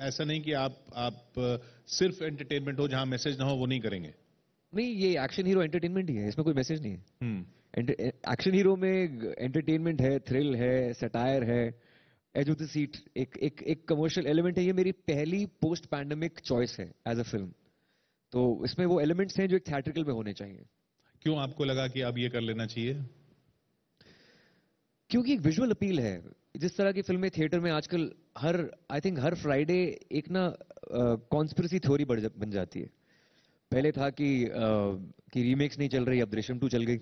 ऐसा नहीं कि आप सिर्फ एंटरटेनमेंट हो, जहां मैसेज ना हो वो नहीं करेंगे? नहीं, ये एक्शन हीरो एंटरटेनमेंट ही है, इसमें कोई मैसेज नहीं है। हम्म। एक्शन हीरो में एंटरटेनमेंट है, थ्रिल है, सटायर है, एज ऑफ द सीट एक एक एक कमर्शियल एलिमेंट है। ये मेरी पहली पोस्ट पैंडेमिक चॉइस है एज अ फिल्म। तो इसमें वो एलिमेंट्स हैं जो एक थिएट्रिकल में होने चाहिए। क्यों आपको लगा कि अब ये कर लेना चाहिए? क्योंकि एक विजुअल अपील है। जिस तरह की फिल्में थिएटर में आजकल हर आई थिंक हर फ्राइडे एक ना कॉन्स्पिरेसी थ्योरी बन जाती है। पहले था कि रीमेक्स नहीं चल रही, अब दृश्यम 2 चल गई।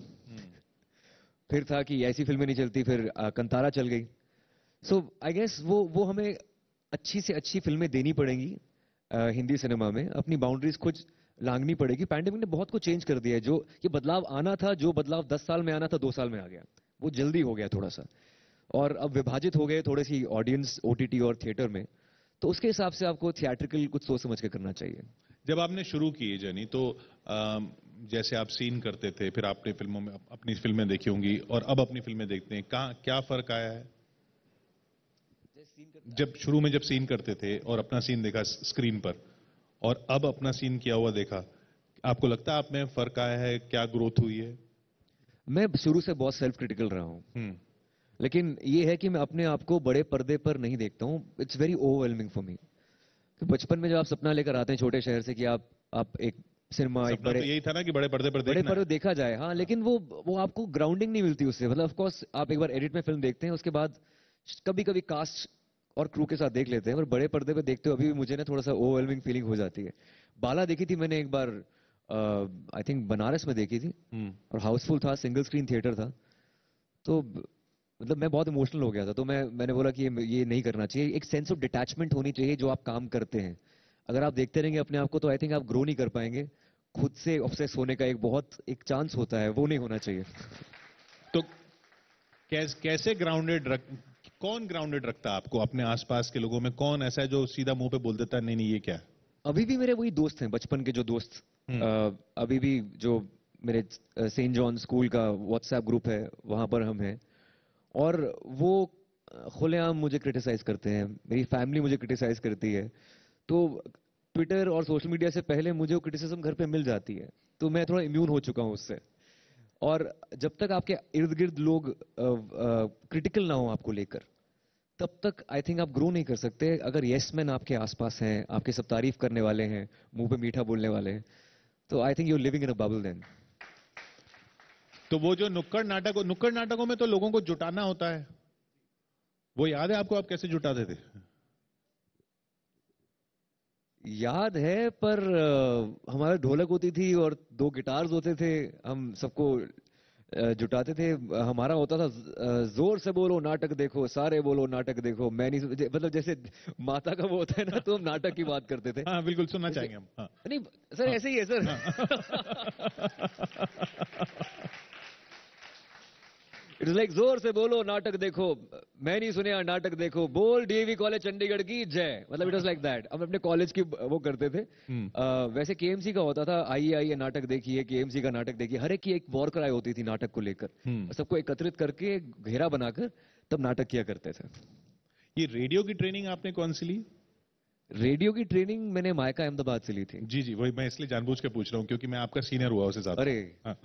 फिर था कि ऐसी फिल्में नहीं चलती, फिर कंतारा चल गई। सो आई गेस वो हमें अच्छी से अच्छी फिल्में देनी पड़ेंगी। हिंदी सिनेमा में अपनी बाउंड्रीज खुद लांघनी पड़ेगी। पैंडेमिक ने बहुत कुछ चेंज कर दिया है। जो ये बदलाव आना था, जो बदलाव 10 साल में आना था, 2 साल में आ गया। वो जल्दी हो गया थोड़ा सा। और अब विभाजित हो गए थोड़ी सी ऑडियंस ओटीटी और थिएटर में। तो उसके हिसाब से आपको थिएट्रिकल कुछ सोच समझ के करना चाहिए। जब आपने शुरू की ये जर्नी तो जैसे आप सीन करते थे, फिर आपने फिल्मों में अपनी फिल्में देखी होंगी और अब अपनी फिल्में देखते हैं, कहाँ क्या फर्क आया है? जब शुरू में जब सीन करते थे और अपना सीन देखा स्क्रीन पर, और अब अपना सीन किया हुआ देखा, आपको लगता है आप में फर्क आया है? क्या ग्रोथ हुई है? मैं शुरू से बहुत सेल्फ क्रिटिकल रहा हूँ। हम्म। लेकिन ये है कि मैं अपने आप को बड़े पर्दे पर नहीं देखता हूँ। It's very overwhelming for me. कि बचपन में जब आप सपना लेकर आते हैं छोटे शहर से कि आप एक सिनेमा, एक सपना तो यही था ना कि बड़े पर्दे पर बड़े देखना पर्दे है। देखा जाए। हाँ, लेकिन वो आपको ग्राउंडिंग नहीं मिलती उससे। मतलब ऑफ कोर्स आप एक बार एडिट में फिल्म देखते हैं, उसके बाद कभी कभी कास्ट और क्रू के साथ देख लेते हैं, पर बड़े पर्दे पे देखते हो अभी भी मुझे ना थोड़ा सा ओवरवेलमिंग फीलिंग हो जाती है। बाला देखी थी मैंने एक बार, आई थिंक बनारस में देखी थी। हम्म। और हाउसफुल था, सिंगल स्क्रीन थिएटर था। तो मतलब मैं बहुत इमोशनल हो गया था। तो मैंने बोला कि ये नहीं करना चाहिए। एक सेंस ऑफ डिटैचमेंट होनी चाहिए जो आप काम करते हैं। अगर आप देखते रहेंगे अपने आप को, तो आई थिंक आप ग्रो नहीं कर पाएंगे। खुद से ऑब्सेस होने का एक चांस होता है, वो नहीं होना चाहिए। तो कैसे ग्राउंडेड कौन ग्राउंडेड रखता है आपको? अपने आसपास के लोगों में कौन ऐसा है जो सीधा मुंह पे बोल देता है नहीं नहीं ये क्या है? अभी भी मेरे वही दोस्त हैं, बचपन के जो दोस्त। हम्म। अभी भी जो मेरे सेंट जॉन स्कूल का व्हाट्सएप ग्रुप है, वहां पर हम हैं। और वो खुलेआम मुझे क्रिटिसाइज करते हैं, मेरी फैमिली मुझे क्रिटिसाइज करती है। तो ट्विटर और सोशल मीडिया से पहले मुझे वो क्रिटिसिज्म घर पे मिल जाती है। तो मैं थोड़ा इम्यून हो चुका हूँ उससे। और जब तक आपके इर्द गिर्द लोग क्रिटिकल ना हो आपको लेकर, तब तक आई थिंक आप ग्रो नहीं कर सकते। अगर यस मैन आपके आसपास हैं, आपके सब तारीफ करने वाले हैं, मुंह पे मीठा बोलने वाले हैं, तो I think you living in a bubble then. तो वो जो नुक्कड़ नाटकों में तो लोगों को जुटाना होता है, वो याद है आपको? आप कैसे जुटाते थे? याद है, पर हमारे ढोलक होती थी और 2 गिटार्स होते थे। हम सबको जुटाते थे। हमारा होता था जोर से बोलो नाटक देखो, सारे बोलो नाटक देखो, मैं नहीं मतलब जैसे माता का वो होता है ना, तो हम नाटक की बात करते थे। हाँ बिल्कुल, सुनना जैसे चाहेंगे हम। हाँ। नहीं सर, हाँ। ऐसे ही है सर। इट्स लाइक जोर से बोलो नाटक देखो, मैं नहीं सुने नाटक देखो, बोल डीएवी कॉलेज चंडीगढ़ की जय। मतलब इट वाज लाइक दैट। हम अपने कॉलेज की वो करते थे। हम्म। वैसे केएमसी का होता था, आइए आइए नाटक देखिए, केएमसी का नाटक देखिए। हर एक की एक वॉर क्राई होती थी नाटक को लेकर। हम्म। और सबको एकत्रित करके घेरा बनाकर तब नाटक किया करते थे। ये रेडियो की ट्रेनिंग आपने कौन सी ली? रेडियो की ट्रेनिंग मैंने मायका अहमदाबाद से ली थी। जी जी, वही मैं इसलिए जानबूझ के पूछ रहा हूँ क्योंकि मैं आपका सीनियर हुआ उससे ज्यादा। अरे हाँ।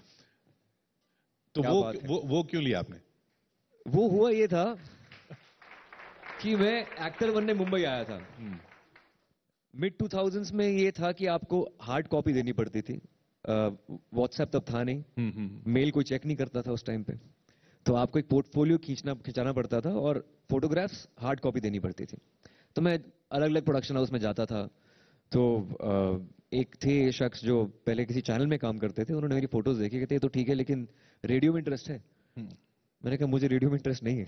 तो क्या बात है। वो क्यों लिया आपने? वो हुआ ये था कि मैं एक्टर बनने मुंबई आया था। हम्म। मिड 2000s में ये था कि आपको हार्ड कॉपी देनी पड़ती थी। व्हाट्सएप तब था नहीं, मेल कोई चेक नहीं करता था उस टाइम पे। तो आपको एक पोर्टफोलियो खिंचाना पड़ता था और फोटोग्राफ्स हार्ड कॉपी देनी पड़ती थी। तो मैं अलग अलग प्रोडक्शन हाउस में जाता था। तो एक थे शख्स जो पहले किसी चैनल में काम करते थे, उन्होंने मेरी फोटोज देखी, कहते ये तो ठीक है लेकिन रेडियो में इंटरेस्ट है। हम्म। मैंने कहा मुझे रेडियो में इंटरेस्ट नहीं है।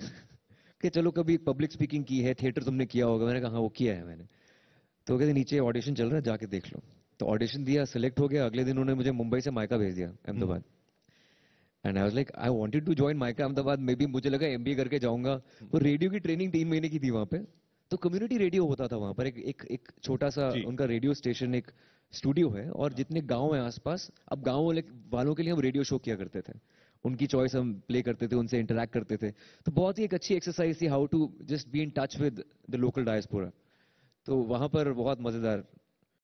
कि चलो कभी पब्लिक स्पीकिंग की है, थिएटर तुमने किया होगा। मैंने कहा हाँ वो किया है मैंने। तो कहते नीचे ऑडिशन चल रहा है, जाके देख लो। तो ऑडिशन दिया, सिलेक्ट हो गया। अगले दिन उन्होंने मुझे मुंबई से मायका भेज दिया, Ahmedabad. And I was like I wanted to join MICA Ahmedabad. May be मुझे लगा एमबीए करके जाऊंगा। वो रेडियो की ट्रेनिंग 3 महीने की थी वहां पे। तो कम्युनिटी रेडियो होता था वहां पर, एक छोटा सा जी। उनका रेडियो स्टेशन, एक स्टूडियो है। और जितने गांव हैं आसपास, अब गांव वालों के लिए हम रेडियो शो किया करते थे। उनकी चॉइस हम प्ले करते थे, उनसे इंटरेक्ट करते थे। तो बहुत ही एक अच्छी एक्सरसाइज थी, how to just be in touch with the local diaspora. तो वहां पर बहुत मजेदार